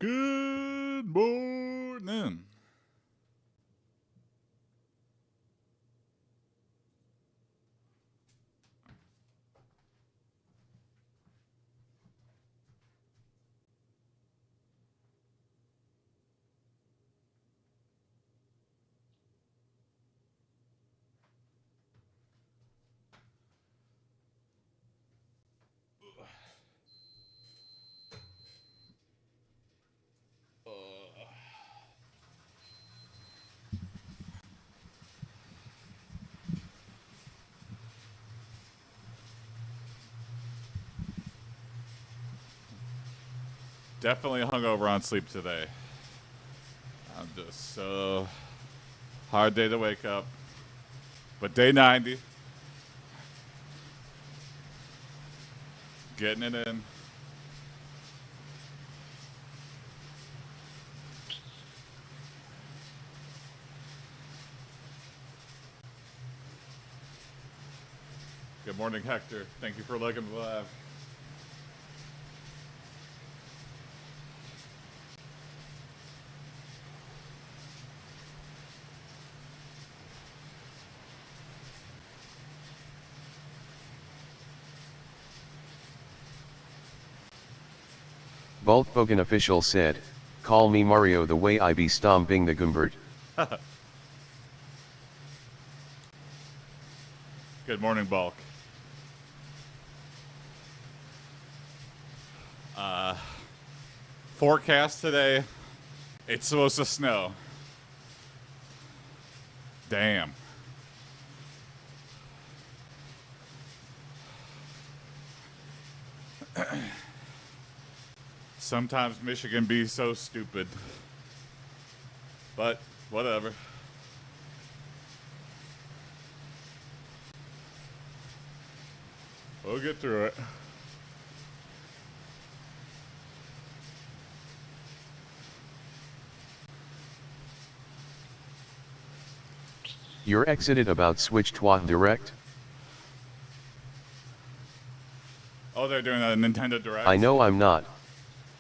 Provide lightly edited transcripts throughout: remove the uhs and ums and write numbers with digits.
Good morning. Definitely hungover on sleep today. I'm just so hard day to wake up. But day 90, getting it in. Good morning, Hector. Thank you for looking live. Volkswagen official said, "Call me Mario the way I be stomping the Gumbert." Good morning, Bulk. Forecast today, it's supposed to snow. Damn. Sometimes Michigan be so stupid. But whatever. We'll get through it. You're excited about Switch 2 Direct? Oh, they're doing a Nintendo Direct? I know I'm not.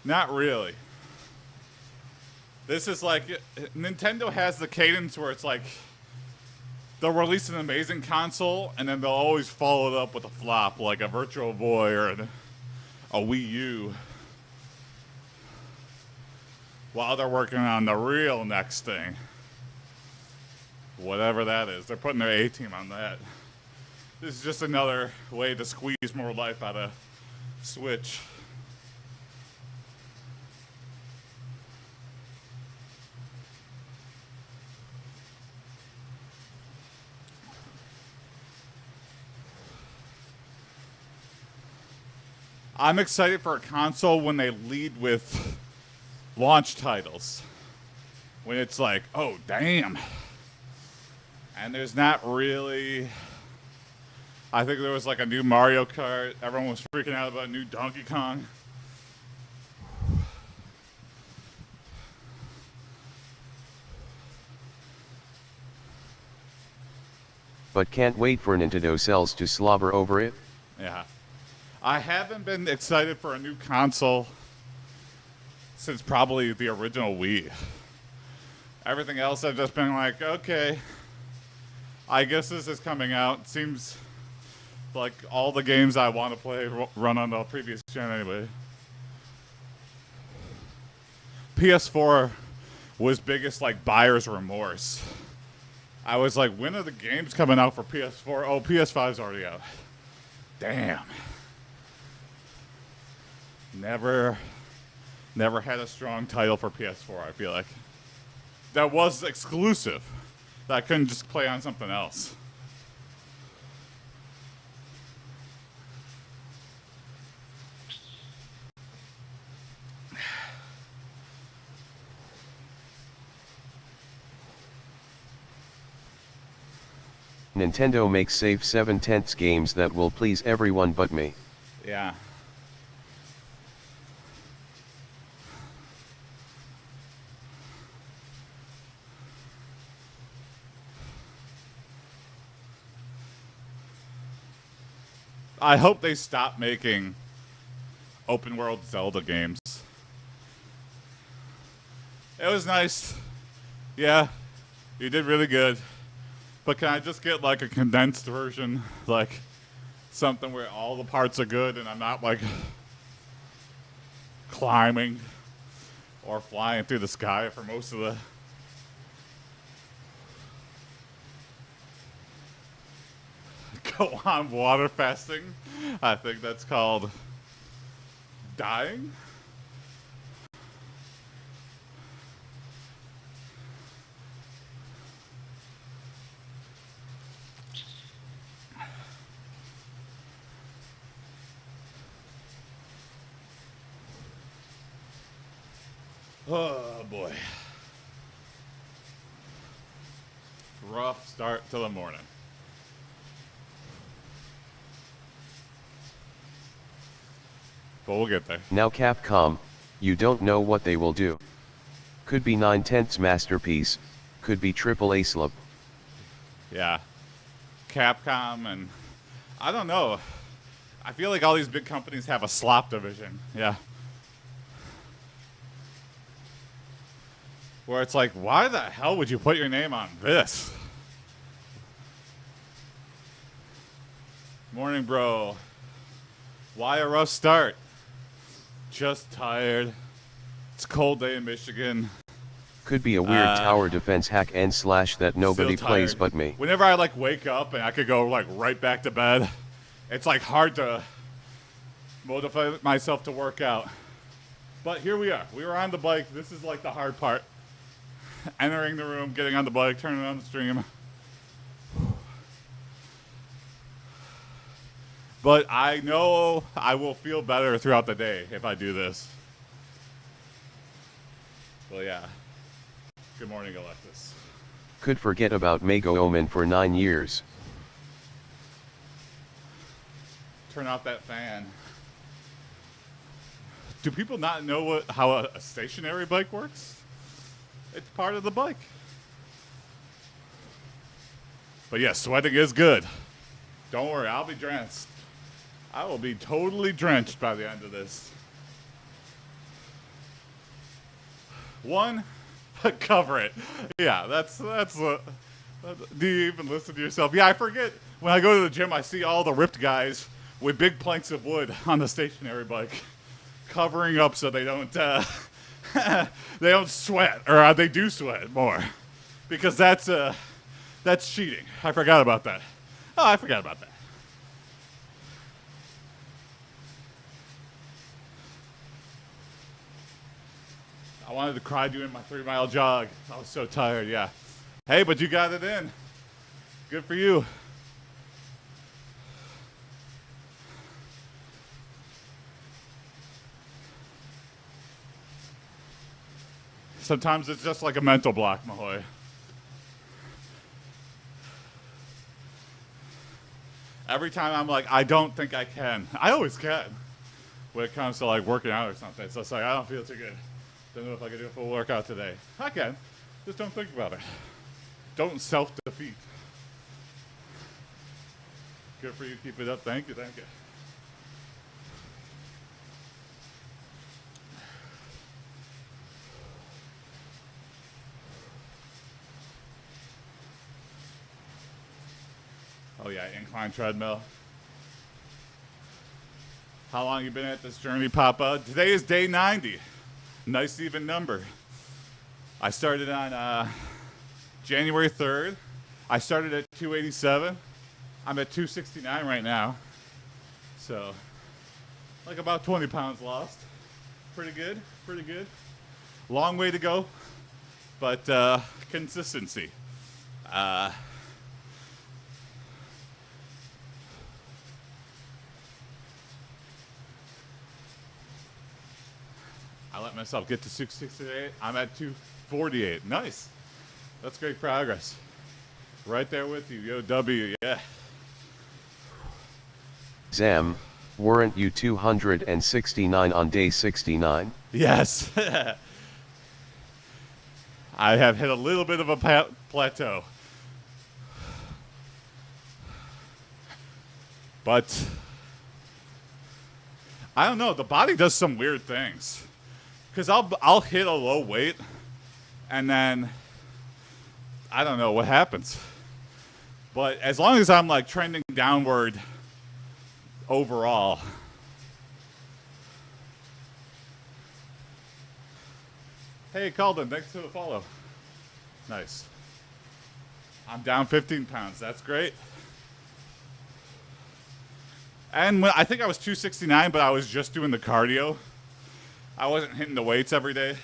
Not really. This is like, Nintendo has the cadence where it's like, they'll release an amazing console, and then they'll always follow it up with a flop, like a Virtual Boy or a Wii U, while they're working on the real next thing. Whatever that is. They're putting their A-team on that. This is just another way to squeeze more life out of Switch. I'm excited for a console when they lead with launch titles. When it's like, oh, damn. And there's not really... I think there was like a new Mario Kart. Everyone was freaking out about a new Donkey Kong. But can't wait for Nintendo cells to slobber over it. Yeah. I haven't been excited for a new console since probably the original Wii. Everything else I've just been like, okay, I guess this is coming out. Seems like all the games I want to play run on the previous gen anyway. PS4 was biggest like buyer's remorse. I was like, when are the games coming out for PS4? Oh, PS5's already out. Damn. Never had a strong title for PS4, I feel like. That was exclusive. That I couldn't just play on something else. Nintendo makes safe 7/10 games that will please everyone but me. Yeah. I hope they stop making open world Zelda games. It was nice. Yeah, you did really good. But can I just get like a condensed version? Like something where all the parts are good and I'm not like climbing or flying through the sky for most of the. Go on water fasting. I think that's called dying. Oh boy. Rough start to the morning. But we'll get there. Now Capcom, you don't know what they will do. Could be 9/10 masterpiece, could be AAA slub. Yeah. Capcom and I don't know. I feel like all these big companies have a slop division. Yeah. Where it's like, why the hell would you put your name on this? Morning, bro. Why a rough start? Just tired. It's a cold day in Michigan. Could be a weird tower defense hack and slash that nobody plays but me. Whenever I like wake up and I could go like right back to bed, it's like hard to motivate myself to work out. But here we are. We were on the bike. This is like the hard part. Entering the room, getting on the bike, turning on the stream. But I know I will feel better throughout the day if I do this. Well, yeah. Good morning, Alexis. Could forget about Mago Omen for 9 years. Turn off that fan. Do people not know how a stationary bike works? It's part of the bike. But yeah, sweating is good. Don't worry, I'll be drenched. I will be totally drenched by the end of this. One, cover it. Yeah, that's do you even listen to yourself? Yeah, I forget. When I go to the gym, I see all the ripped guys with big planks of wood on the stationary bike, covering up so they don't they don't sweat, or they do sweat more, because that's cheating. I forgot about that. Oh, I forgot about that. I wanted to cry doing my 3-mile jog. I was so tired, yeah. Hey, but you got it in. Good for you. Sometimes it's just like a mental block, Mahoy. Every time I'm like, I don't think I can. I always can. When it comes to like working out or something. It's just like, I don't feel too good. Don't know if I can do a full workout today. I can. Just don't think about it. Don't self-defeat. Good for you. Keep it up. Thank you. Thank you. Oh yeah, incline treadmill. How long you been at this journey, Papa? Today is day 90. Nice even number. I started on January 3rd. I started at 287. I'm at 269 right now. So, like about 20 pounds lost. Pretty good, pretty good. Long way to go, but consistency. I let myself get to 668. I'm at 248. Nice. That's great progress. Right there with you. Yo, W, yeah. Zam, weren't you 269 on day 69? Yes. I have hit a little bit of a plateau. But I don't know. The body does some weird things. Because I'll hit a low weight And then I don't know what happens. But as long as I'm like trending downward overall, hey, Calden, thanks for the follow. Nice. I'm down 15 pounds. That's great. And I think I was 269, but I was just doing the cardio. I wasn't hitting the weights every day.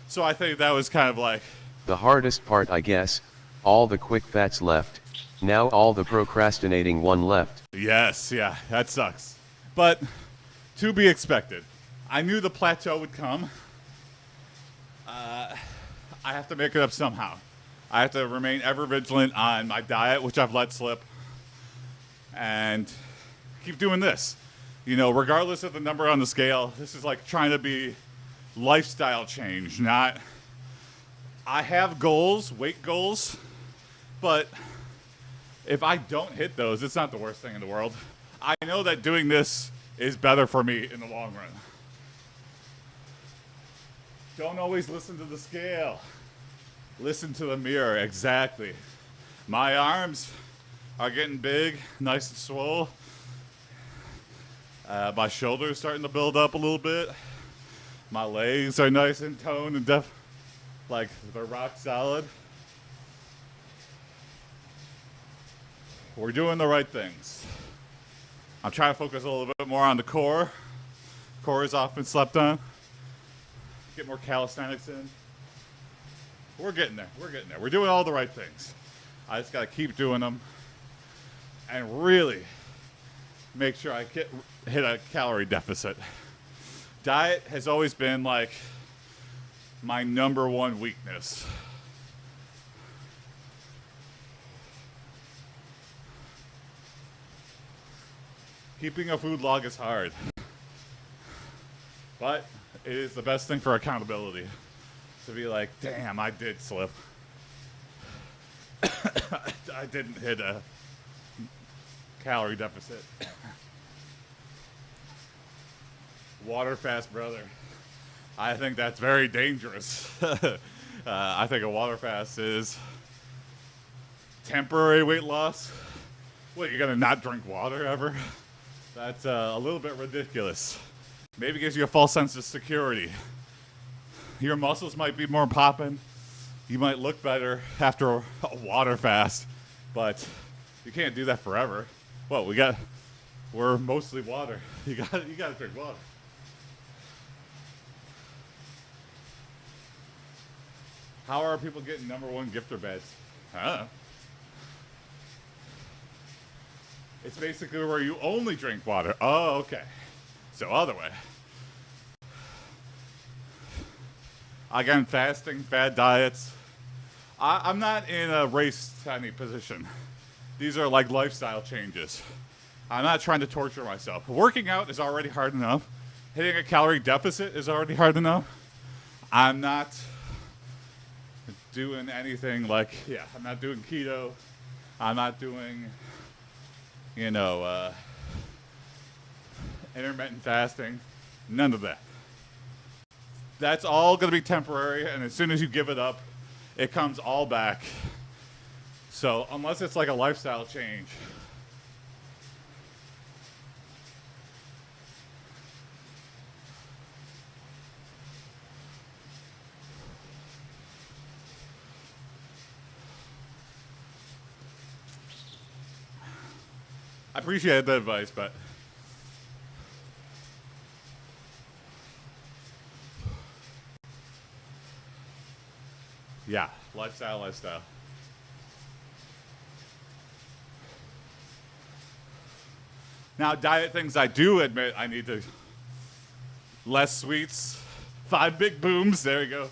So I think that was kind of like... The hardest part, I guess, all the quick fats left. Now all the procrastinating one left. Yes, yeah, that sucks. But to be expected. I knew the plateau would come. I have to make it up somehow. I have to remain ever vigilant on my diet, which I've let slip. And keep doing this. You know, regardless of the number on the scale, this is like trying to be lifestyle change, not... I have goals, weight goals, but if I don't hit those, it's not the worst thing in the world. I know that doing this is better for me in the long run. Don't always listen to the scale. Listen to the mirror, exactly. My arms are getting big, nice and swole. My shoulders starting to build up a little bit. My legs are nice and toned and like they're rock solid. We're doing the right things. I'm trying to focus a little bit more on the core. Core is often slept on. Get more calisthenics in. We're getting there. We're getting there. We're doing all the right things. I just got to keep doing them and really make sure I hit a calorie deficit. Diet has always been like my number one weakness. Keeping a food log is hard, but it is the best thing for accountability. To be like, damn, I did slip. I didn't hit a calorie deficit. Water fast, brother. I think that's very dangerous. I think a water fast is temporary weight loss. What, you're gonna not drink water ever? That's a little bit ridiculous. Maybe gives you a false sense of security. Your muscles might be more popping. You might look better after a water fast, but you can't do that forever. Well, we're mostly water. You gotta drink water. How are people getting number one gifter badge? I don't know. It's basically where you only drink water. Oh, okay. So other way. Again, fasting, fad diets. I'm not in a race to any position. These are like lifestyle changes. I'm not trying to torture myself. Working out is already hard enough. Hitting a calorie deficit is already hard enough. I'm not doing anything like, I'm not doing keto. I'm not doing, intermittent fasting. None of that. That's all going to be temporary, and as soon as you give it up, it comes all back. So unless it's like a lifestyle change, I appreciate the advice, but yeah, lifestyle. Now, diet things I do admit I need to. Less sweets. 5 big booms. There you go.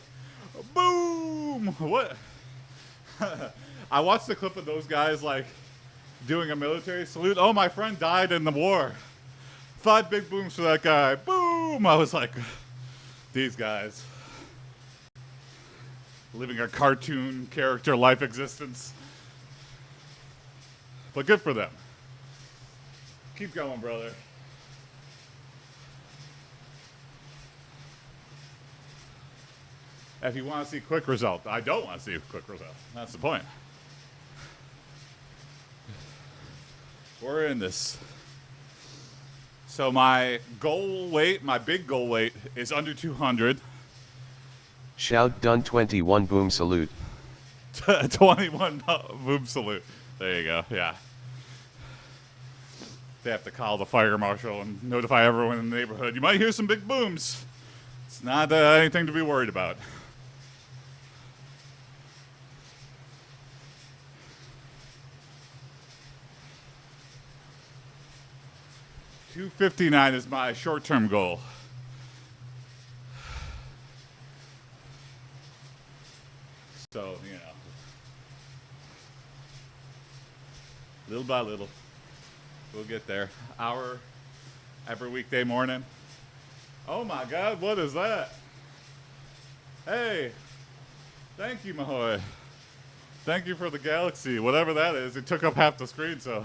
Boom! What? I watched the clip of those guys like doing a military salute. Oh, my friend died in the war. 5 big booms for that guy. Boom! I was like, these guys. Living a cartoon character life existence. But good for them. Keep going, brother. if you want to see quick result. I don't want to see a quick result. That's the point. We're in this. So my goal weight, my big goal weight, is under 200. Shout done 21 boom salute. 21 boom salute. There you go. Yeah. They have to call the fire marshal and notify everyone in the neighborhood. You might hear some big booms. It's not anything to be worried about. $259 is my short-term goal. So, you know, little by little, we'll get there. Hour every weekday morning. Oh my God, what is that? Hey, thank you, Mahoy. Thank you for the galaxy, whatever that is. It took up half the screen, so.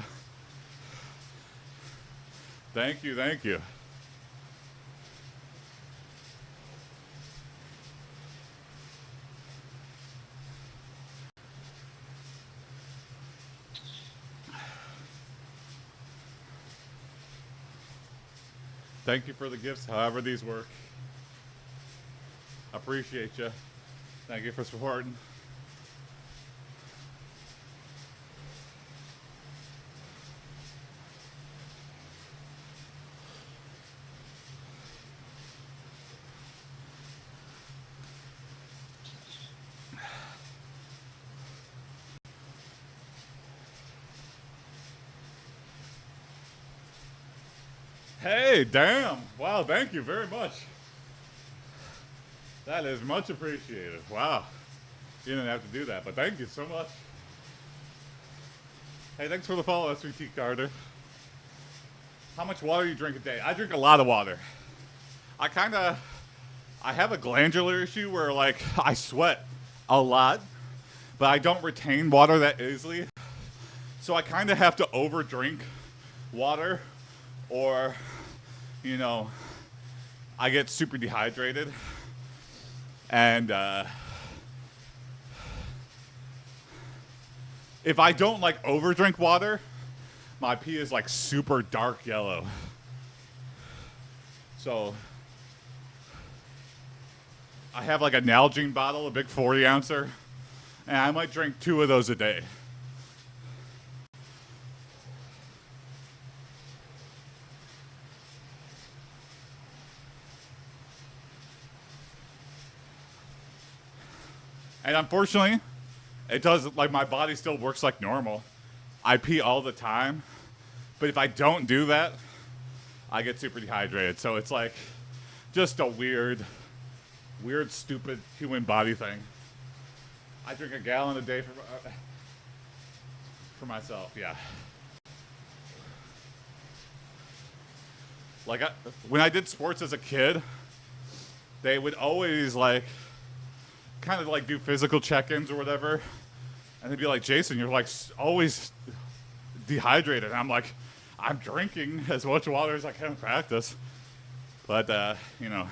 Thank you, thank you. Thank you for the gifts, however these work. Appreciate you. Thank you for supporting. Hey, damn. Wow, thank you very much. That is much appreciated. Wow. You didn't have to do that, but thank you so much. Hey, thanks for the follow, SVT Carter. How much water do you drink a day? I drink a lot of water. I have a glandular issue where, like, I sweat a lot, but I don't retain water that easily. So I kind of have to overdrink water, or, you know, I get super dehydrated. And if I don't, like, overdrink water, my pee is, like, super dark yellow. So I have, like, a Nalgene bottle, a big 40-ouncer, and I might drink 2 of those a day. And unfortunately, it does, like, my body still works like normal. I pee all the time, but if I don't do that, I get super dehydrated. So it's like just a weird, stupid human body thing. I drink a gallon a day for myself, yeah. Like, when I did sports as a kid, they would always, like, kind of, like, do physical check-ins or whatever, and they'd be like, Jason, you're, like, always dehydrated. And I'm like, I'm drinking as much water as I can in practice, but you know,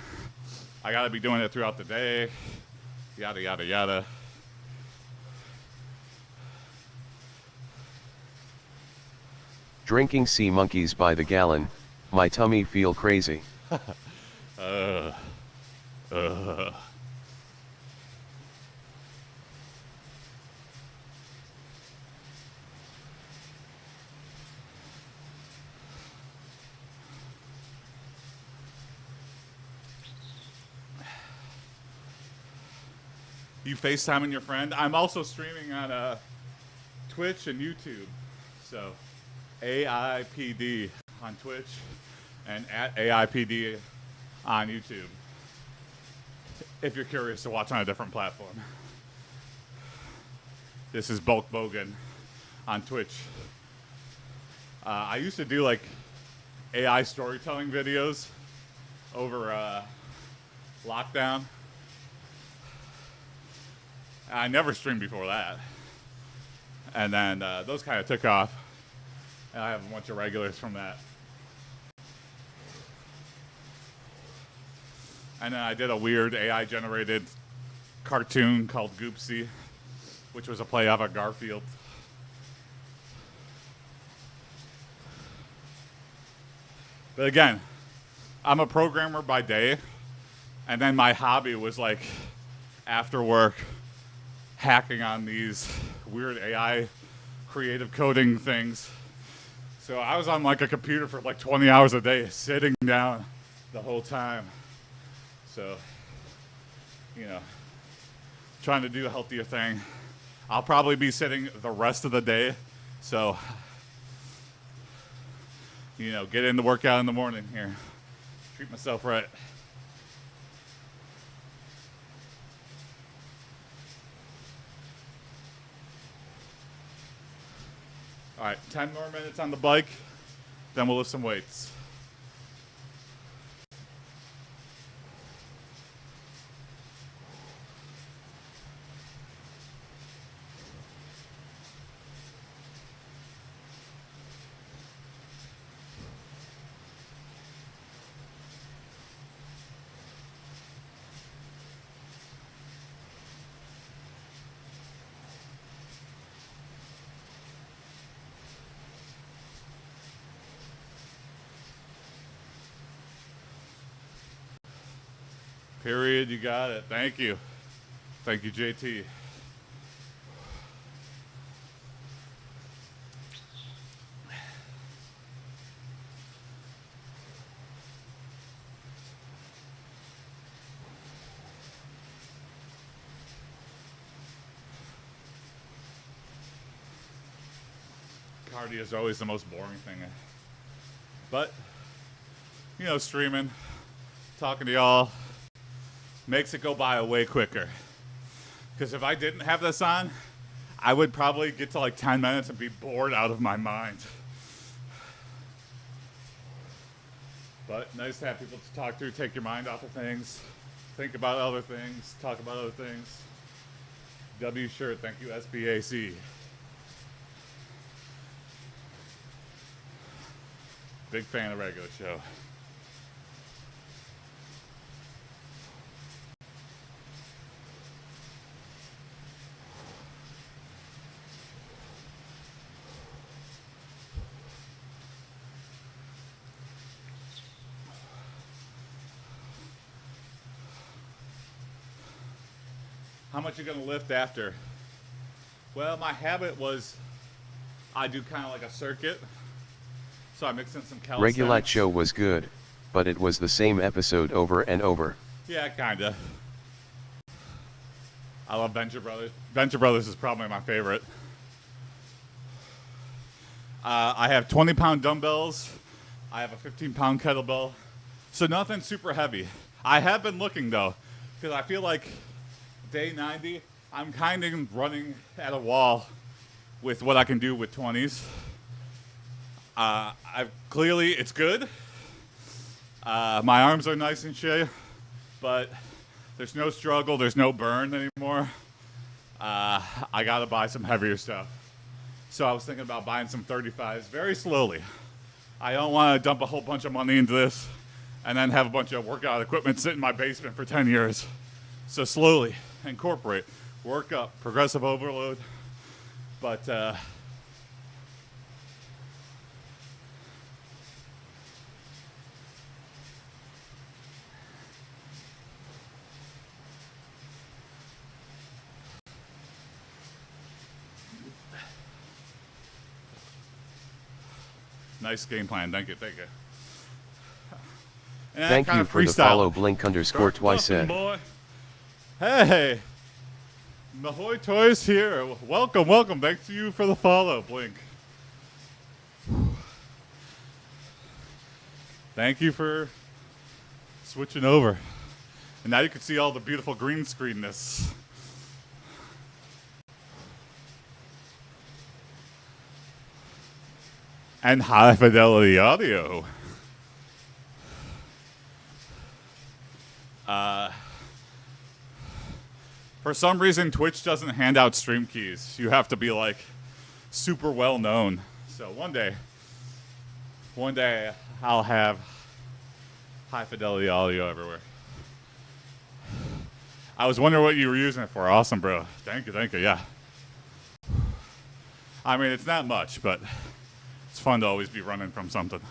I gotta be doing it throughout the day, yada yada yada. Drinking sea monkeys by the gallon, my tummy feel crazy. You FaceTiming your friend? I'm also streaming on Twitch and YouTube. So AIPD on Twitch and at AIPD on YouTube, if you're curious to watch on a different platform. This is Bulk Bogan on Twitch. I used to do, like, AI storytelling videos over lockdown. I never streamed before that. And then those kind of took off. And I have a bunch of regulars from that. And then I did a weird AI-generated cartoon called Goopsie, which was a play off of Garfield. But again, I'm a programmer by day, and then my hobby was like after work hacking on these weird AI creative coding things. So I was on like a computer for like 20 hours a day, sitting down the whole time. So, you know, trying to do a healthier thing. I'll probably be sitting the rest of the day. So, you know, get in the workout in the morning here. Treat myself right. All right, 10 more minutes on the bike, then we'll lift some weights. Period, you got it. Thank you. Thank you, JT. Cardio is always the most boring thing. But, you know, streaming, talking to y'all, makes it go by way quicker. Because if I didn't have this on, I would probably get to like 10 minutes and be bored out of my mind. But nice to have people to talk to, take your mind off of things, think about other things, talk about other things. W shirt, thank you, SBAC. Big fan of regular show. How much you gonna lift after? Well, my habit was I do kind of like a circuit. So I mix in some calisthenics. Regulate show was good, but it was the same episode over and over. Yeah, kinda. I love Venture Brothers. Venture Brothers is probably my favorite. I have 20-pound dumbbells. I have a 15-pound kettlebell. So nothing super heavy. I have been looking though, because I feel like day 90, I'm kind of running at a wall with what I can do with 20s. Clearly, it's good. My arms are nice and shape, but there's no struggle, there's no burn anymore. I gotta buy some heavier stuff. So I was thinking about buying some 35s very slowly. I don't want to dump a whole bunch of money into this and then have a bunch of workout equipment sit in my basement for 10 years. So slowly incorporate, work up, progressive overload, but nice game plan. Thank you. Thank you. And Thank you for the follow. Blink_twice said. Boy. Hey, Mahoy Toys here. Welcome, welcome. Thanks to you for the follow, Blink. Thank you for switching over. And now you can see all the beautiful green screenness. And high fidelity audio. For some reason, Twitch doesn't hand out stream keys. You have to be like super well known. So one day I'll have high fidelity audio everywhere. I was wondering what you were using it for. Awesome, bro. Thank you, yeah. I mean, it's not much, but it's fun to always be running from something.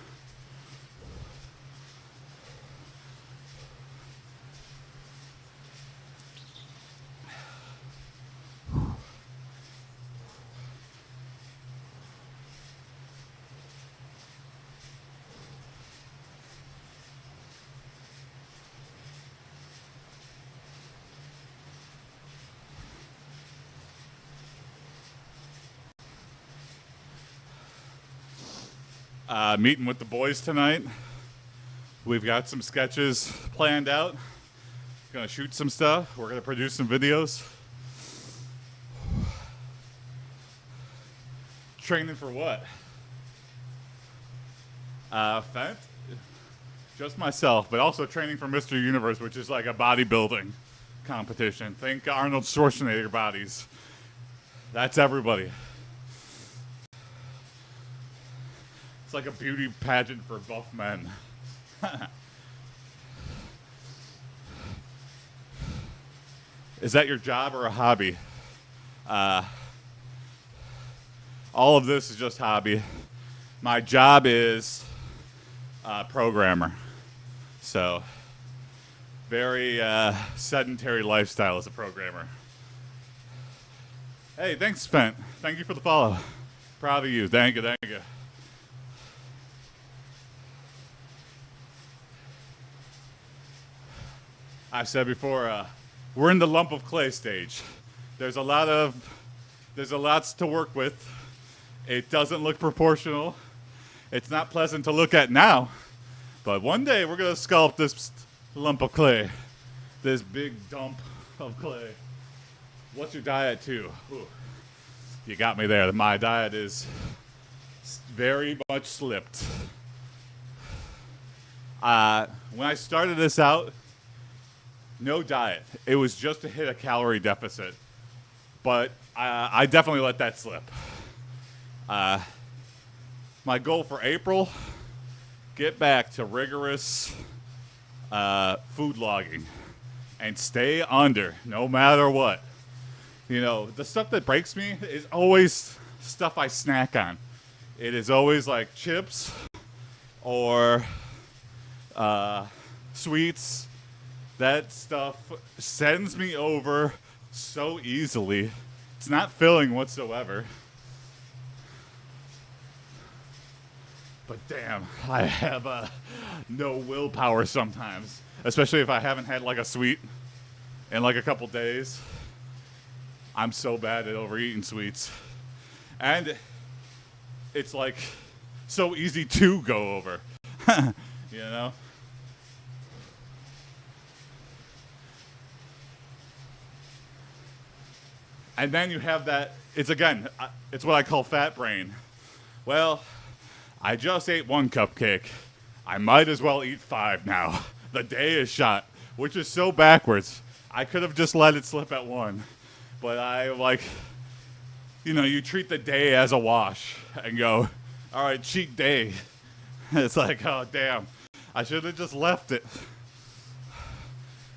Meeting with the boys tonight. We've got some sketches planned out. Gonna shoot some stuff. We're gonna produce some videos. Training for what? Fent? Just myself, but also training for Mr. Universe, which is like a bodybuilding competition. Think Arnold Schwarzenegger bodies. That's everybody. It's like a beauty pageant for buff men. Is that your job or a hobby? All of this is just hobby. My job is programmer. So, very sedentary lifestyle as a programmer. Hey, thanks, Fent. Thank you for the follow. Proud of you. Thank you. I've said before, we're in the lump of clay stage. There's lots to work with. It doesn't look proportional. It's not pleasant to look at now, but one day we're gonna sculpt this lump of clay, this big dump of clay. What's your diet too? Ooh, you got me there. My diet is very much slipped. When I started this out, no diet. It was just to hit a calorie deficit. But I definitely let that slip. My goal for April, get back to rigorous food logging and stay under no matter what. You know, the stuff that breaks me is always stuff I snack on. It is always like chips or sweets. That stuff sends me over so easily. It's not filling whatsoever. But damn, I have no willpower sometimes, especially if I haven't had like a sweet in like a couple days. I'm so bad at overeating sweets. And it's like so easy to go over, you know? And then you have that, it's what I call fat brain. Well, I just ate one cupcake. I might as well eat 5 now. The day is shot, which is so backwards. I could have just let it slip at 1. But you treat the day as a wash and go, all right, cheat day. It's like, oh, damn. I should have just left it.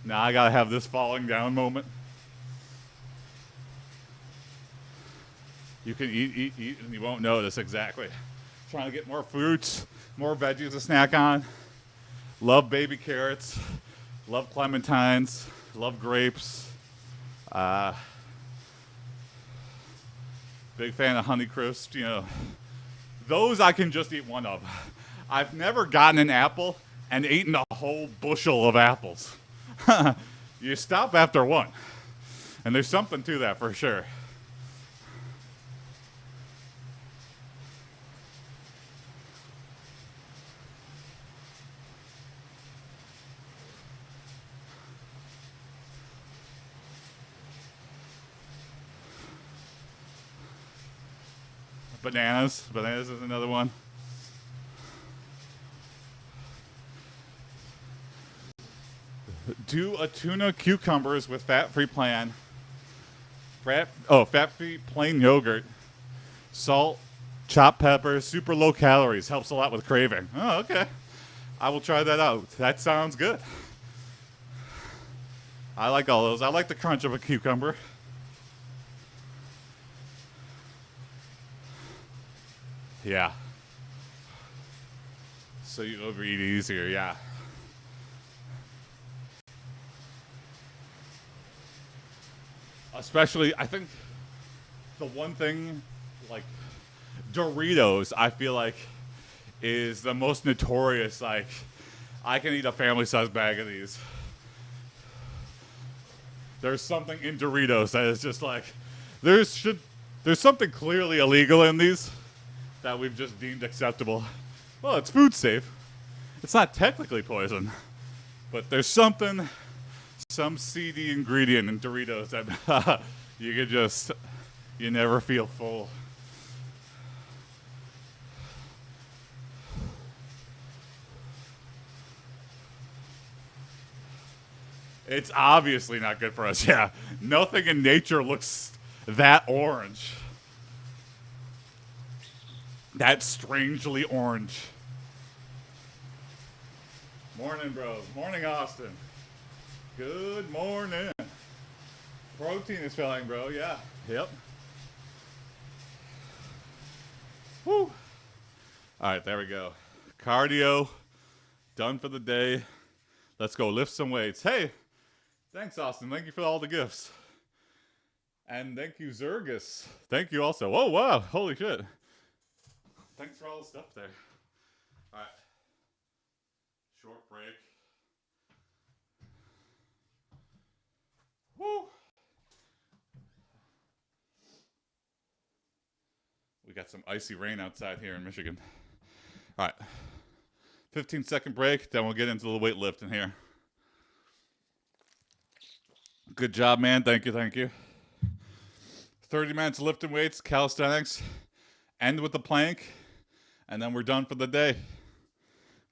Now I got to have this falling down moment. You can eat, and you won't notice exactly. Trying to get more fruits, more veggies to snack on. Love baby carrots. Love clementines. Love grapes. Big fan of Honeycrisp. You know, those I can just eat one of. I've never gotten an apple and eaten a whole bushel of apples. You stop after one, and there's something to that for sure. Bananas is another one. Do a tuna cucumbers with fat-free plan. Fat-free plain yogurt. Salt, chopped peppers, super low calories. Helps a lot with craving. Oh, okay. I will try that out. That sounds good. I like all those. I like the crunch of a cucumber. Yeah. So you overeat easier, yeah. Especially, I think the one thing, like Doritos, I feel like is the most notorious. Like, I can eat a family-sized bag of these. There's something in Doritos that is just like, there's something clearly illegal in these that we've just deemed acceptable. Well, it's food safe. It's not technically poison, but there's some seedy ingredient in Doritos that you could just, you never feel full. It's obviously not good for us. Yeah, nothing in nature looks that orange. That strangely orange. Morning, bro. Morning, Austin. Good morning. Protein is filling, bro. Yeah. Yep. Woo. All right, there we go. Cardio done for the day. Let's go lift some weights. Hey, thanks, Austin. Thank you for all the gifts. And thank you, Zergus. Thank you also. Oh, wow. Holy shit. Thanks for all the stuff there. All right. Short break. Woo. We got some icy rain outside here in Michigan. All right. 15-second break, then we'll get into the weightlifting here. Good job, man. Thank you, thank you. 30 minutes lifting weights, calisthenics. End with the plank, and then we're done for the day.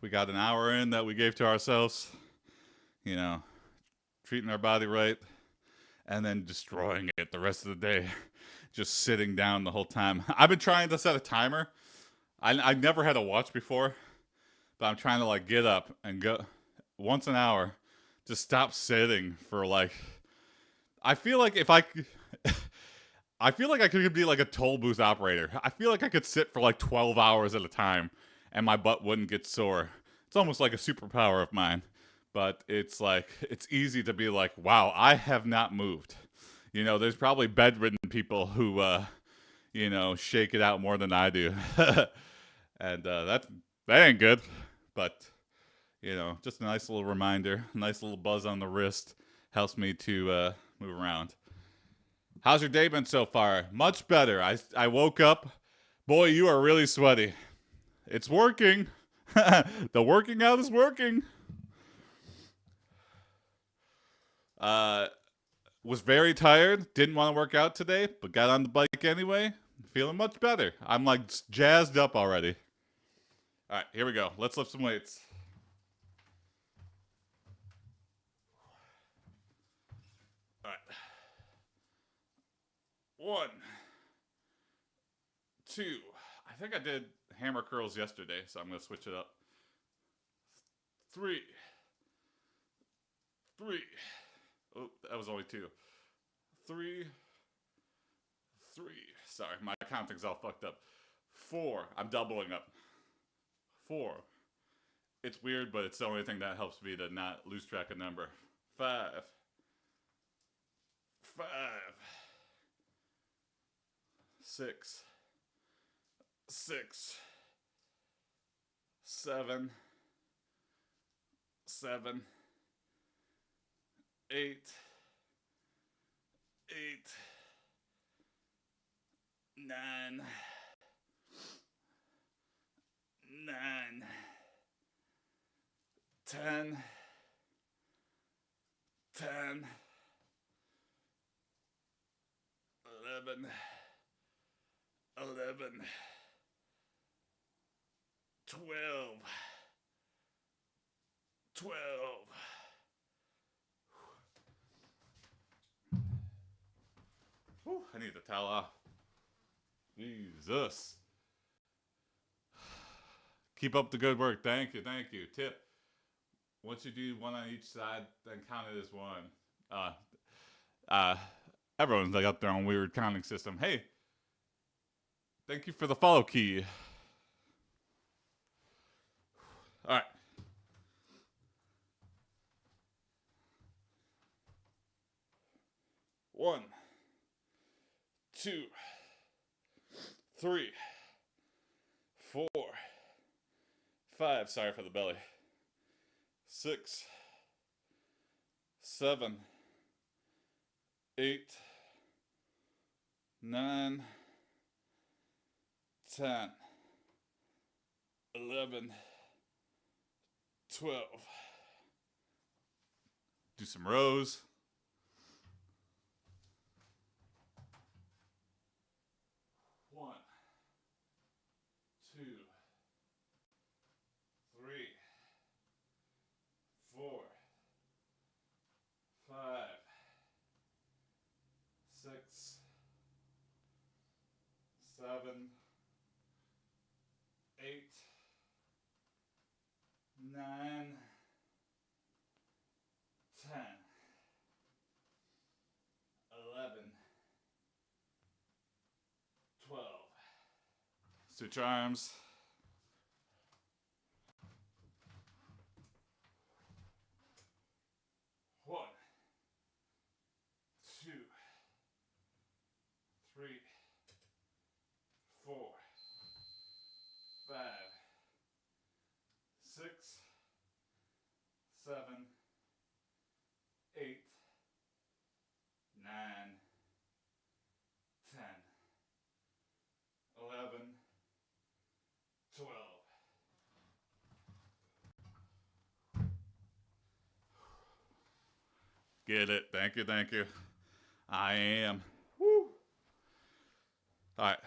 We got an hour in that we gave to ourselves. You know, treating our body right, and then destroying it the rest of the day. Just sitting down the whole time. I've been trying to set a timer. I've never had a watch before, but I'm trying to like get up and go once an hour. Just stop sitting for like. I feel like if I could be like a toll booth operator. I feel like I could sit for like 12 hours at a time, and my butt wouldn't get sore. It's almost like a superpower of mine. But it's like it's easy to be like, wow, I have not moved. You know, there's probably bedridden people who, you know, shake it out more than I do. And that ain't good. But, you know, just a nice little reminder, nice little buzz on the wrist helps me to move around. How's your day been so far? Much better. I woke up. Boy, you are really sweaty. It's working. The working out is working. Was very tired. Didn't want to work out today, but got on the bike anyway. Feeling much better. I'm like jazzed up already. All right, here we go. Let's lift some weights. All right. 1, 2. I think I did hammer curls yesterday, so I'm going to switch it up. 3. Oh, that was only 2. 3. Sorry, my counting's all fucked up. 4. I'm doubling up. 4. It's weird, but it's the only thing that helps me to not lose track of number. 5. 6. 7. 8. 9. 10. 11. 12. Whew, I need the towel off. Jesus. Keep up the good work. Thank you. Tip. Once you do one on each side, then count it as one. Uh, uh, Everyone's like got their own weird counting system. Hey, thank you for the follow key. All right. One, two, three, four, five. Sorry for the belly. 6, 7, 8, 9, 10, 11, 12. Do some rows. 1, 2, 3, 4, 5, 6, 7, 8, 9, 10, 11, 12. Switch arms. 1, 2, 3, 4, 5, 6, 7, 8, 9, 10, 11, 12. Get it. Thank you, thank you. I am. Woo. All right.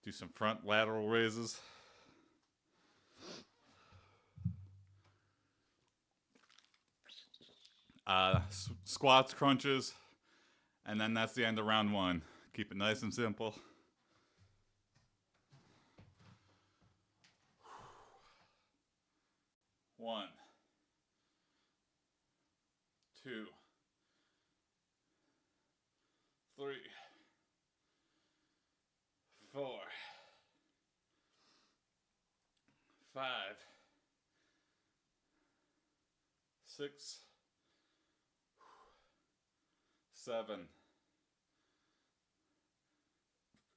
Do some front lateral raises. Squats, crunches, and then that's the end of round 1. Keep it nice and simple. One, 2, 3, 4, 5, 6, 7,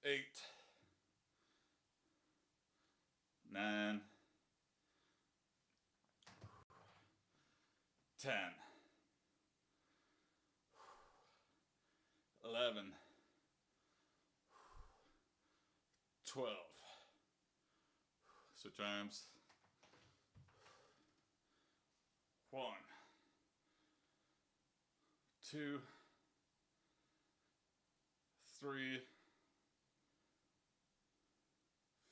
8, 9, 10, 11, 12. Switch arms. 1, 2, 3,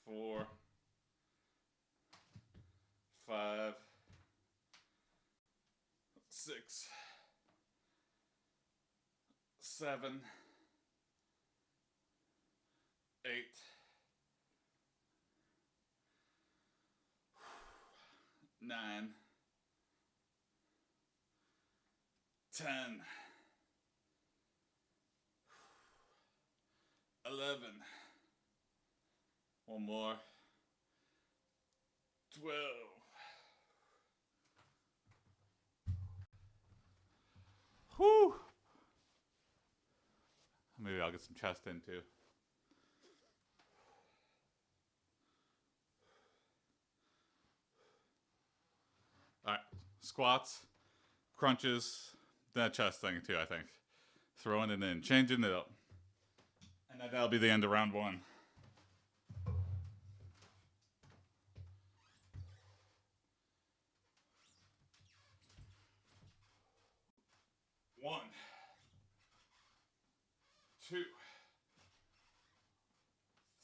4, 5, 6, 7, 8, 9, 10, 11. One more. 12. Whew. Maybe I'll get some chest in too. All right, squats, crunches, that chest thing too, I think. Throwing it in, changing it up. And then that'll be the end of round 1. One, 2,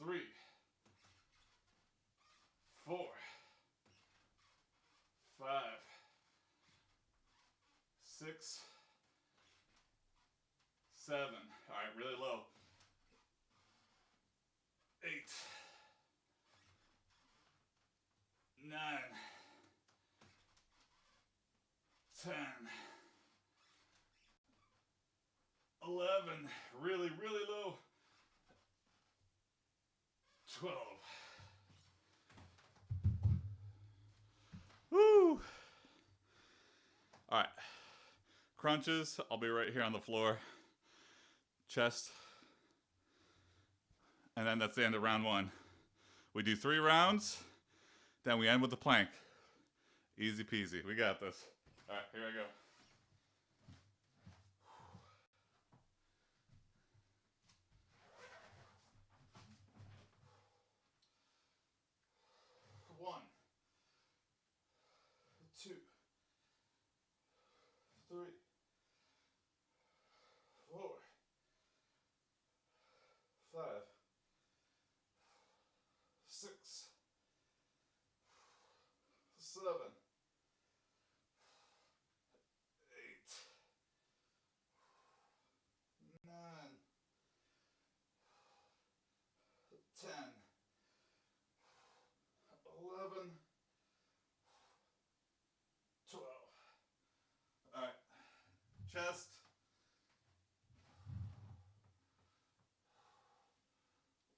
3, 4, 5, 6, 7. All right, really low. 8, 9, 10, 11. Really, really low. 12. Woo! All right. Crunches. I'll be right here on the floor. Chest. And then that's the end of round 1. We do 3 rounds. Then we end with the plank. Easy peasy. We got this. All right, here I go. One, 2, 3, 4, 5, 6, 7, 8, 9, 10, 11, 12. All right. Chest.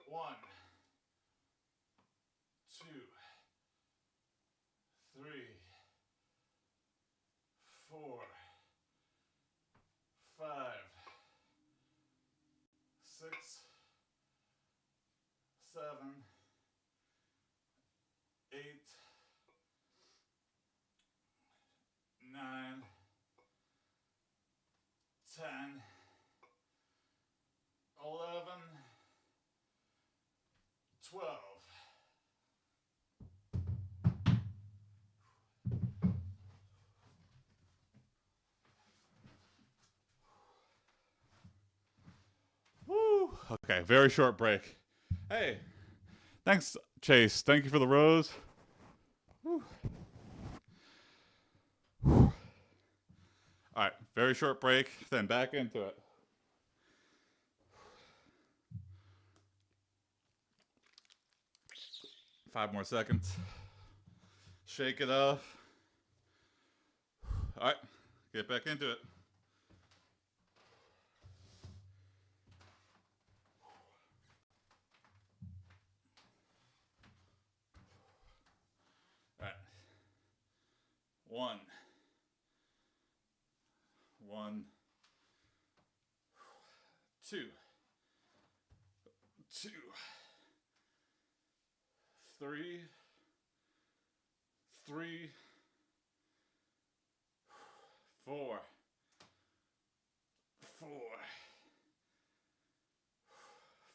1, 2, 3, 4, 5, 6, 7, 8, 9, 10, 11, 12. Woo! Okay, very short break. Hey, thanks, Chase. Thank you for the rose. Woo. All right, very short break, then back into it. Five more seconds. Shake it off. All right, get back into it. All right. 1, 1, 2, 2, 3, 3, 4, 4,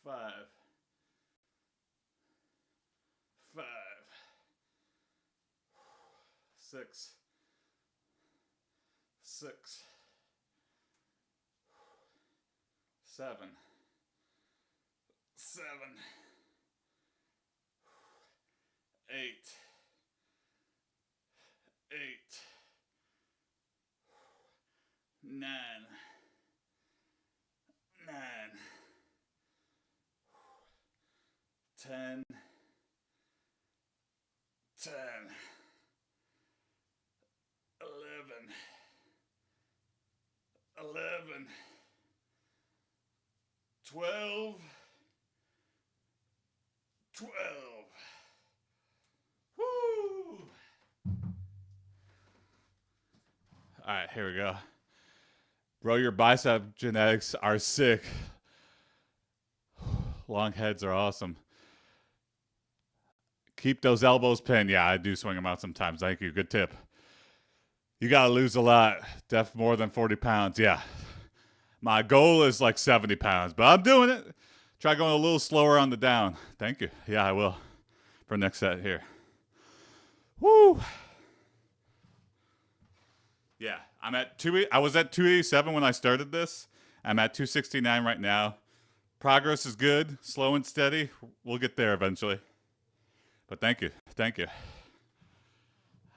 5, 5, 6, 6, 7, 7, 8, 8, 9, 9, 10, 10, 11, 11, 12, 12. Woo! All right, here we go. Bro, your bicep genetics are sick. Long heads are awesome. Keep those elbows pinned. Yeah, I do swing them out sometimes. Thank you. Good tip. You got to lose a lot. Def more than 40 pounds. Yeah. My goal is like 70 pounds, but I'm doing it. Try going a little slower on the down. Thank you. Yeah, I will. For next set here. Woo! Yeah, I'm at I was at 287 when I started this. I'm at 269 right now. Progress is good, slow and steady. We'll get there eventually. But thank you. Thank you.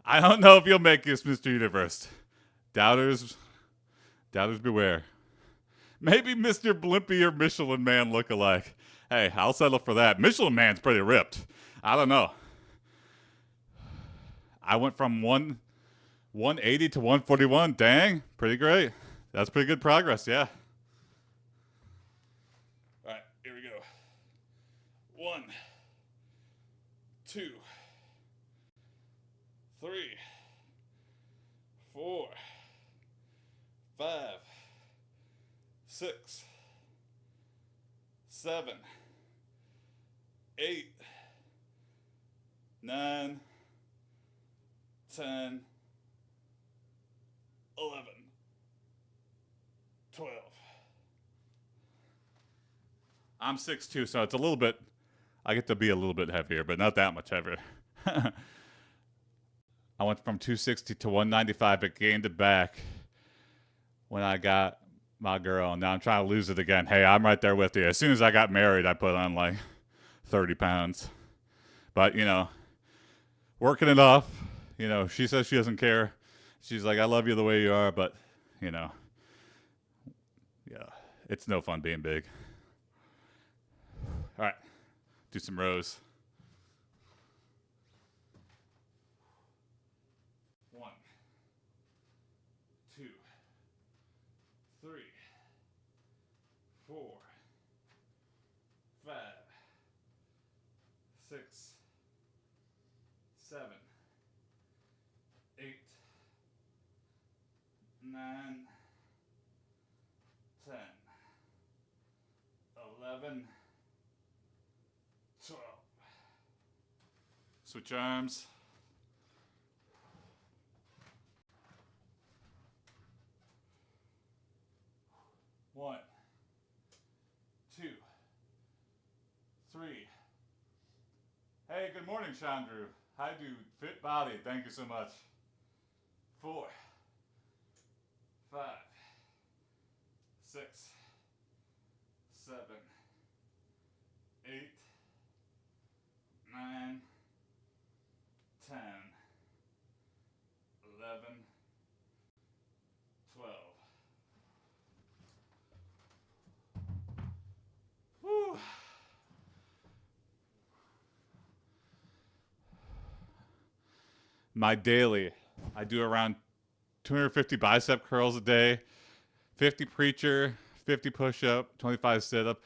I don't know if you'll make this, Mr. Universe. Doubters beware. Maybe Mr. Blimpy or Michelin Man look alike. Hey, I'll settle for that. Michelin Man's pretty ripped. I don't know. I went from 180 to 141. Dang, pretty great. That's pretty good progress, yeah. 2, 3, 4, 5, 6, 7, 8, 9, 10, 11, 12. I'm 6'2", so it's a little bit, I get to be a little bit heavier, but not that much heavier. I went from 260 to 195, but gained it back when I got my girl, and now I'm trying to lose it again. Hey, I'm right there with you. As soon as I got married, I put on like 30 pounds. But, you know, working it off, you know, she says she doesn't care. She's like, I love you the way you are, but, you know, yeah, it's no fun being big. All right, do some rows. 1, 2, 3, 4, 5, 6, 7, 8, 9, 10, 11, 12. Switch arms. One, 2, 3. Hey, good morning, Chandru. Hi, dude. Fit body. Thank you so much. 4, 5, 6, 7, 8, 9, 10, 11, 12. Whew. My daily, I do around 250 bicep curls a day, 50 preacher, 50 push-up, 25 sit-up.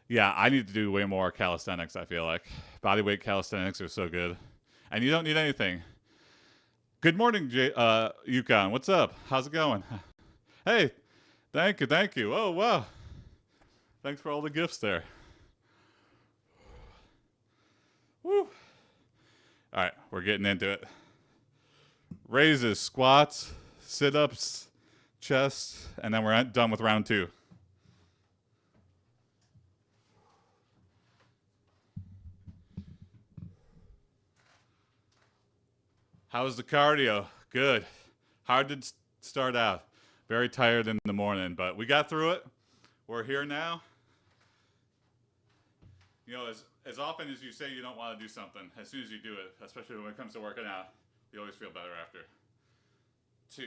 Yeah, I need to do way more calisthenics, I feel like. Bodyweight calisthenics are so good. And you don't need anything. Good morning, Yukon. What's up? How's it going? Hey, thank you. Oh, wow. Thanks for all the gifts there. Woo. All right, we're getting into it. Raises, squats, sit-ups, chest, and then we're done with round 2. How's the cardio? Good. Hard to start out. Very tired in the morning, but we got through it. We're here now. You know, as often as you say you don't want to do something, as soon as you do it, especially when it comes to working out, you always feel better after. 2,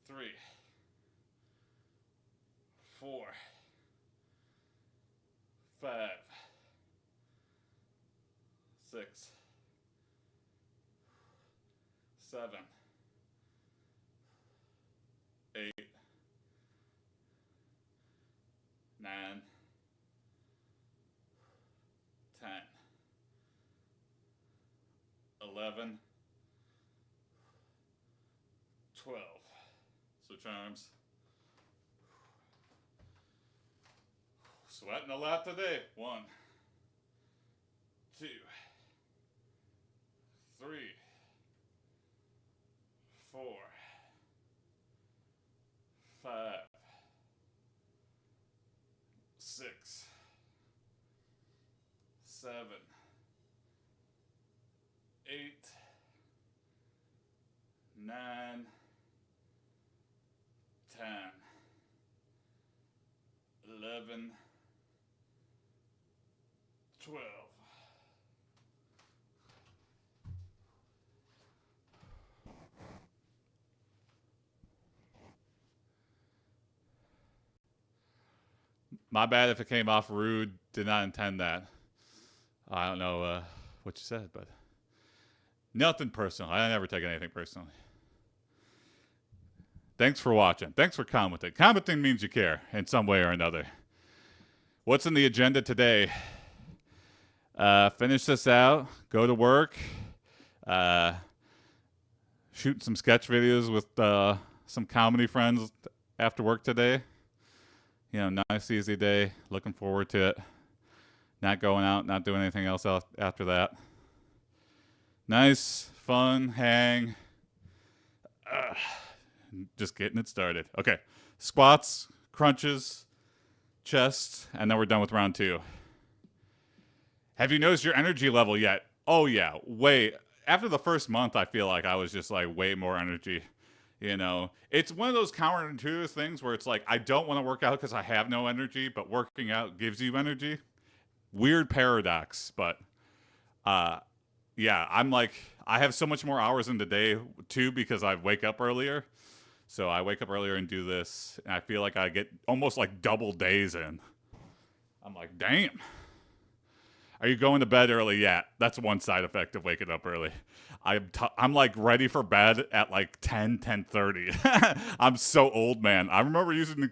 3, 4, 5, 6, 7, 8, 9, 10, 11, 12. Switch arms. Sweating a lot today. 1, 2, 3, 4, 5, 6, 7, 8, 9, 10, 11, 12. My bad if it came off rude. Did not intend that. I don't know what you said, but nothing personal. I never take anything personally. Thanks for watching. Thanks for commenting. Commenting means you care in some way or another. What's in the agenda today? Finish this out, go to work, shoot some sketch videos with some comedy friends after work today. You know, nice, easy day. Looking forward to it. Not going out, not doing anything else after that. Nice, fun, hang. Just getting it started. Okay, squats, crunches, chest, and then we're done with round 2. Have you noticed your energy level yet? Oh yeah, way. After the first month, I feel like I was just like way more energy. You know, it's one of those counterintuitive things where it's like I don't want to work out because I have no energy, but working out gives you energy. Weird paradox, but yeah, I'm like I have so much more hours in the day too because I wake up earlier. So I wake up earlier and do this, and I feel like I get almost like double days in. I'm like, damn. Are you going to bed early yet? That's one side effect of waking up early. I'm like ready for bed at like 10:30. I'm so old, man. I remember using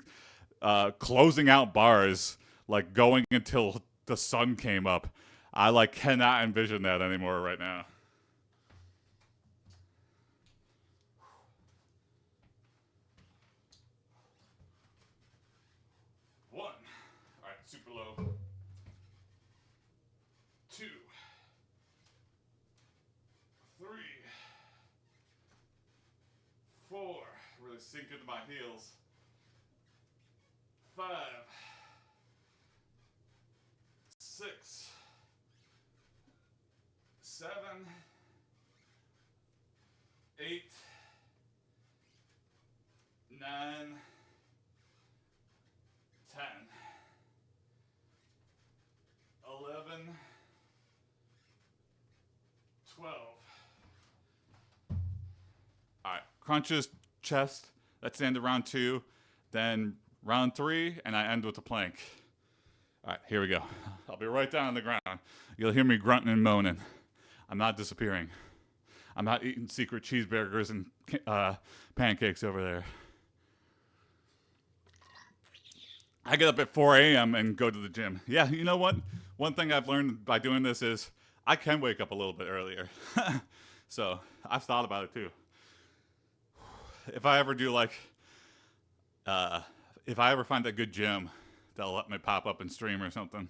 closing out bars, like going until the sun came up. I like cannot envision that anymore right now. One. All right, super low. 2, 3, 4. Really sink into my heels. 5, 6, 7, 8, 9, 10, 11, 12. All right, crunches, chest. That's the end of round 2. Then round 3, and I end with a plank. All right, here we go. I'll be right down on the ground. You'll hear me grunting and moaning. I'm not disappearing. I'm not eating secret cheeseburgers and pancakes over there. I get up at 4 a.m. and go to the gym. Yeah, you know what? One thing I've learned by doing this is I can wake up a little bit earlier. So I've thought about it too. If I ever do like, if I ever find a good gym that'll let me pop up and stream or something,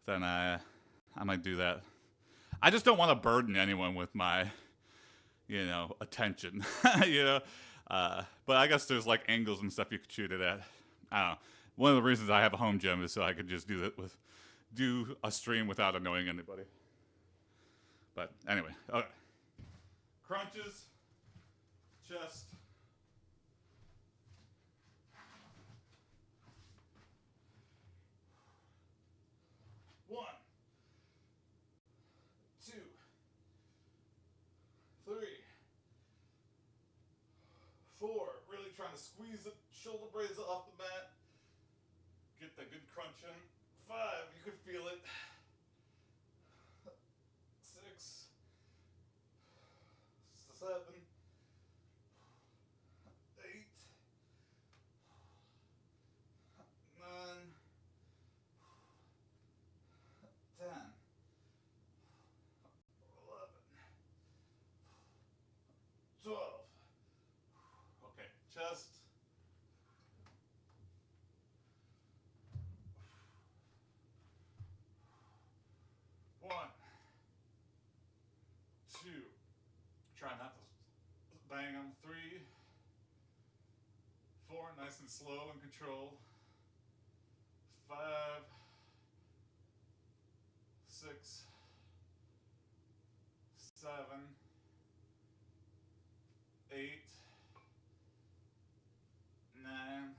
then I might do that. I just don't want to burden anyone with my, attention, But I guess there's like angles and stuff you could shoot it at. I don't know. One of the reasons I have a home gym is so I could just do a stream without annoying anybody. But anyway, okay. Crunches, chest. One, 2, 3, 4. Really trying to squeeze the shoulder blades off the mat. Get the good crunch in. 5, you could feel it. 6, 7, 8, 9, 10, 11, 12. Okay, chest. 1, 2. Try not to bang on 3, 4. Nice and slow and controlled. 5, 6, 7, 8, 9,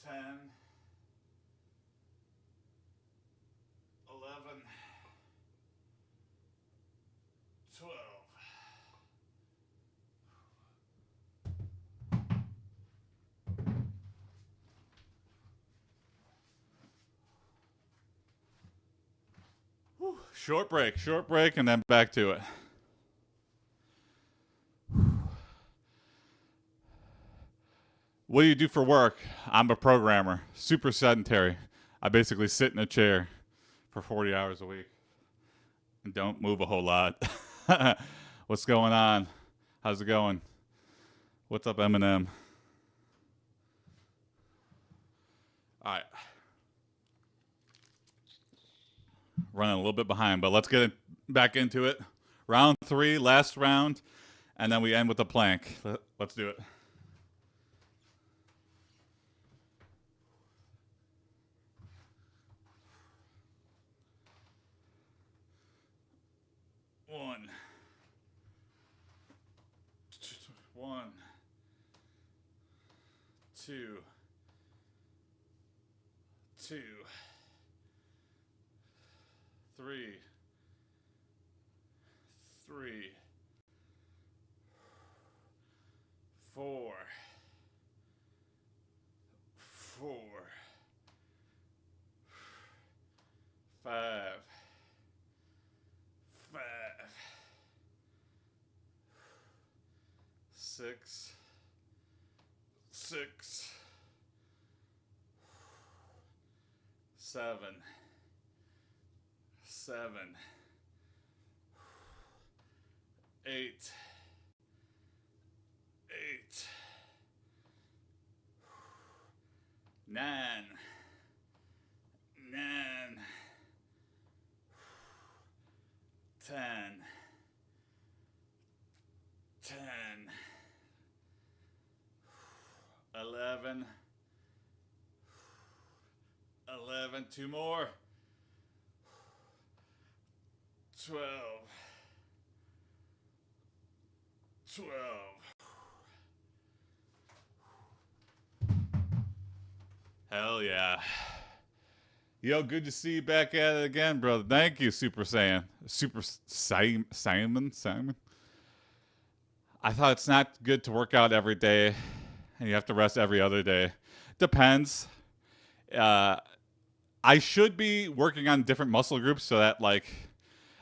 10, 11, 12. Whew. Short break, and then back to it. What do you do for work? I'm a programmer, super sedentary. I basically sit in a chair for 40 hours a week and don't move a whole lot. What's going on? How's it going? What's up, Eminem? All right. Running a little bit behind, but let's get back into it. Round 3, last round, and then we end with the plank. Let's do it. One, two, three, four, five, six, seven, eight, nine, 10, 11, 2 more, 12, 12. Hell yeah. Yo, good to see you back at it again, brother. Thank you, Super Saiyan. Simon? I thought it's not good to work out every day, and you have to rest every other day. Depends. I should be working on different muscle groups so that, like,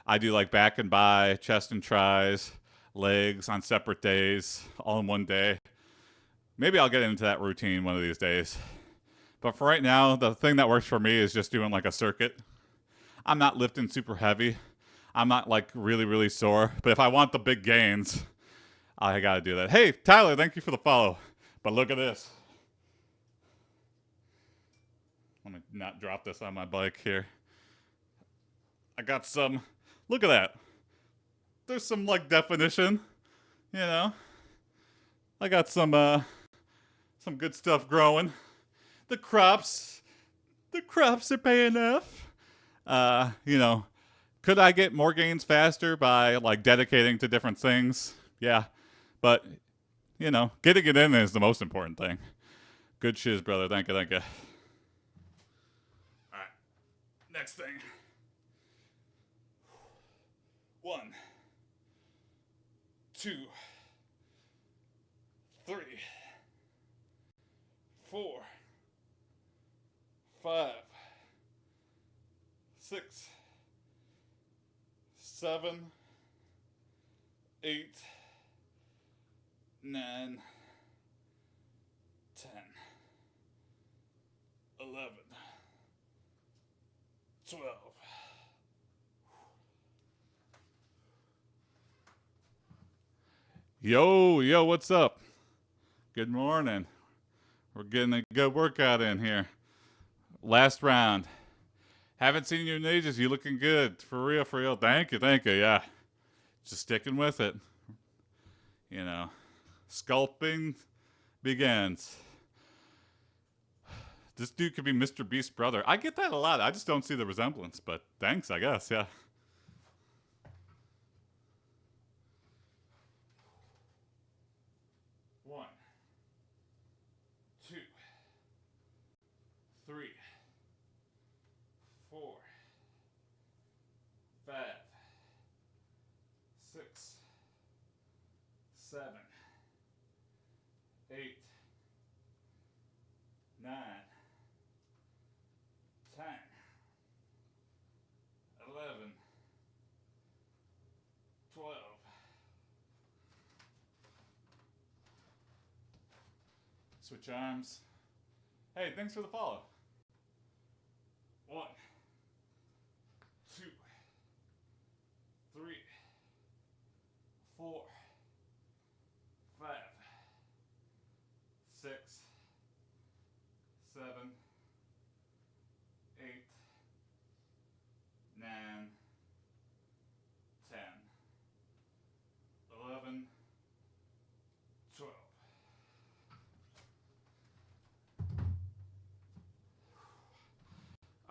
I do, like, back and bi, chest and tris, legs on separate days, all in one day. Maybe I'll get into that routine one of these days. But for right now, the thing that works for me is just doing like a circuit. I'm not lifting super heavy. I'm not like really, really sore. But if I want the big gains, I got to do that. Hey, Tyler, thank you for the follow. But look at this. Let me not drop this on my bike here. I got some, look at that. There's some like definition, you know. I got some good stuff growing. The crops are paying off. You know, could I get more gains faster by like dedicating to different things? Yeah, but you know, getting it in is the most important thing. Good shiz, brother. Thank you. All right, next thing. 1, 2, 3, 4, 5, 6, 7, 8, 9, 10, 11, 12. Yo, what's up? Good morning. We're getting a good workout in here. Last round. Haven't seen you in ages. You looking good. For real. Thank you. Yeah. Just sticking with it. You know. Sculpting begins. This dude could be Mr. Beast's brother. I get that a lot. I just don't see the resemblance, but thanks, I guess, yeah. One, 2, 3, 4, 5, 6, 7, 8, 9, 10, 11, 12. Switch arms. Hey, thanks for the follow.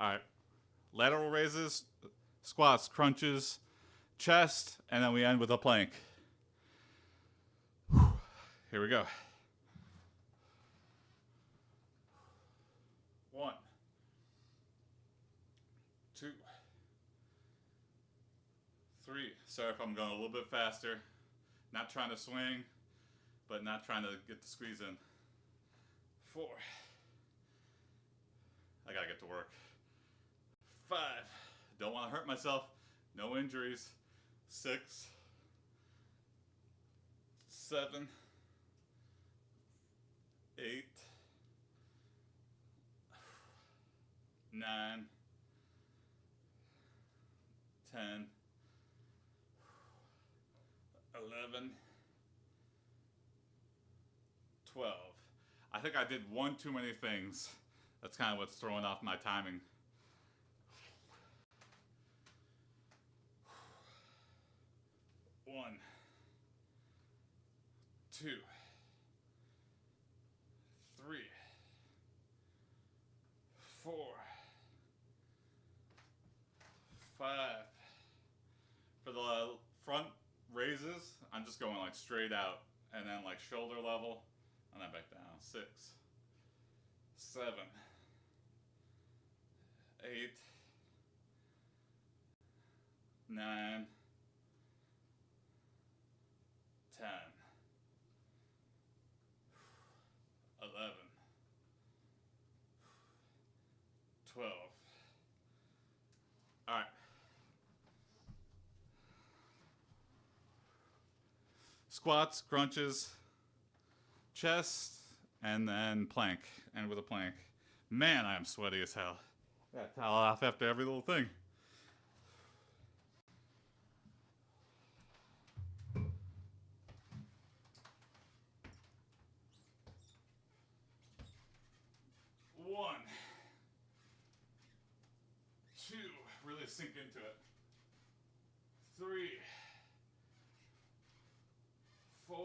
All right. Lateral raises, squats, crunches, chest, and then we end with a plank. Here we go. 1, 2, 3. Sorry if I'm going a little bit faster. Not trying to swing, but not trying to get the squeeze in. 4. I gotta get to work. 5. Don't want to hurt myself. No injuries. 6, 7, 8, 9, 10, 11, 12. I think I did one too many things. That's kind of what's throwing off my timing. 1, 2, 3, 4, 5. For the front raises, I'm just going like straight out and then like shoulder level and then back down. 6, 7, 8, 9, 10, 11, 12. All right. Squats, crunches, chest, and then plank. And with a plank. Man, I am sweaty as hell. Got to towel off after every little thing. One, 2, really sink into it. 3, 4,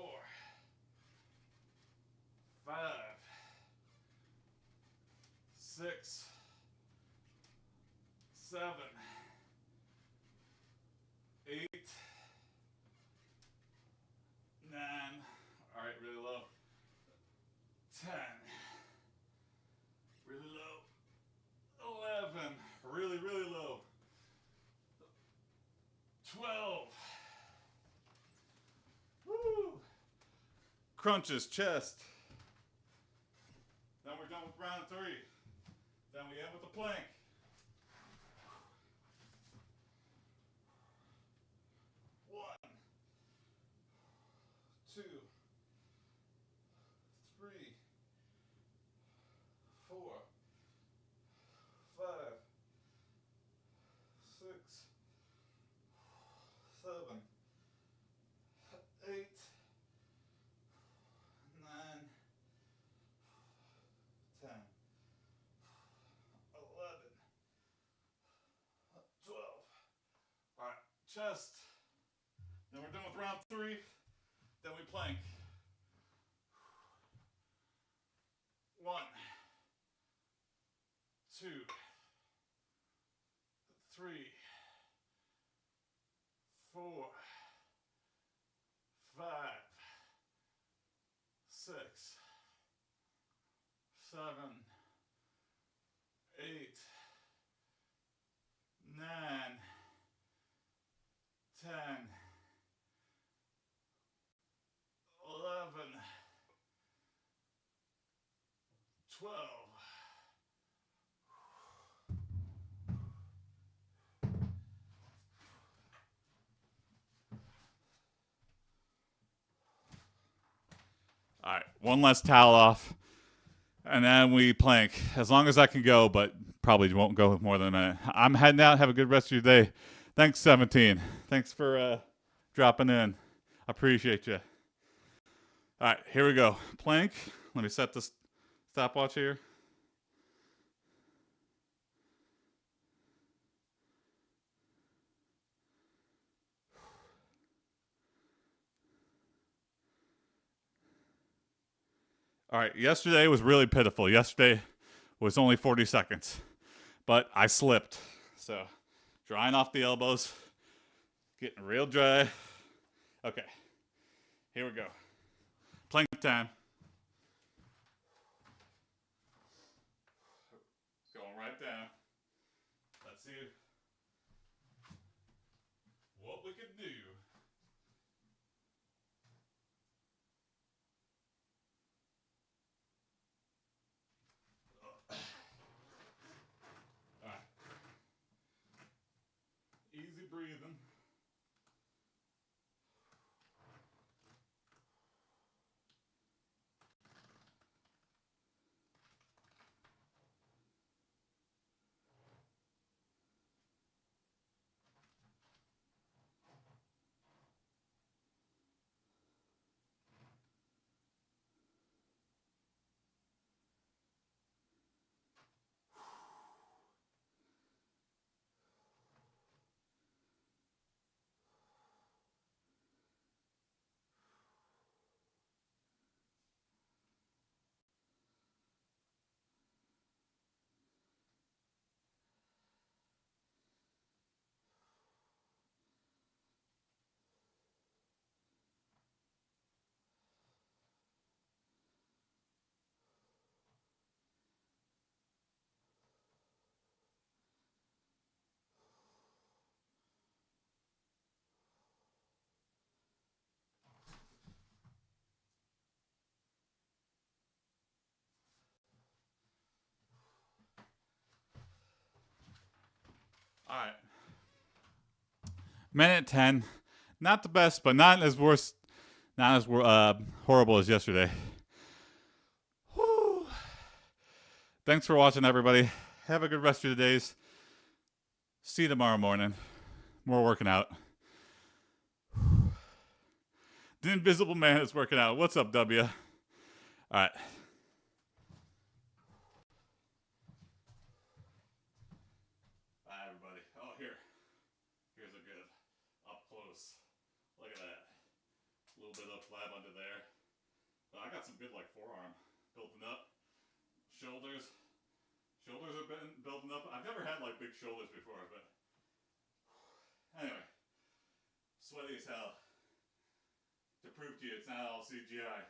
5, 6, 7, 8, 9. All right, really low. 10. Really low. 11. Really, really low. 12. Woo! Crunches, chest. Then we're done with round 3. Then we end with the plank. 1, 2, 3, 4, 5, 6, 7, 8, 9, 10, 11, 12. All right, chest. Then we're done with round 3. Then we plank. 1, 2, 3, 4, 5, 6, 7, 8, 9, 10, 11, 12. All right, one less towel off, and then we plank. As long as I can go, but probably won't go more than a minute. I'm heading out. Have a good rest of your day. Thanks, 17. Thanks for dropping in. I appreciate you. All right, here we go. Plank. Let me set this stopwatch here. All right, yesterday was really pitiful. Yesterday was only 40 seconds. but I slipped. So drying off the elbows, getting real dry. Okay, here we go. Plank time. Going right down. Let's see what we can do. All right. Easy breathing. All right. Minute 10. Not the best, but not as worse, not as horrible as yesterday. Whew. Thanks for watching, everybody. Have a good rest of your days. See you tomorrow morning. More working out. The Invisible Man is working out. What's up, W? All right. Bye, everybody. Oh, here's a good up close. Look at that. A little bit of flab under there. But I got some good like forearm building up. Shoulders have been building up. I've never had like big shoulders before, but anyway, sweaty as hell. To prove to you, it's not all CGI.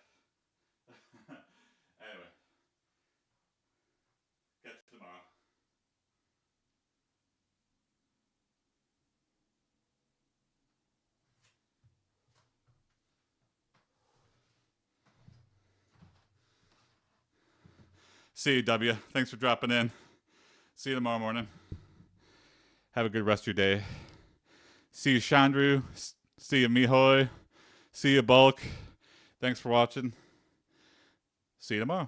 Anyway, catch you tomorrow. See you, W. Thanks for dropping in. See you tomorrow morning. Have a good rest of your day. See you, Chandru. See you, Mihoy. See you, Bulk. Thanks for watching. See you tomorrow.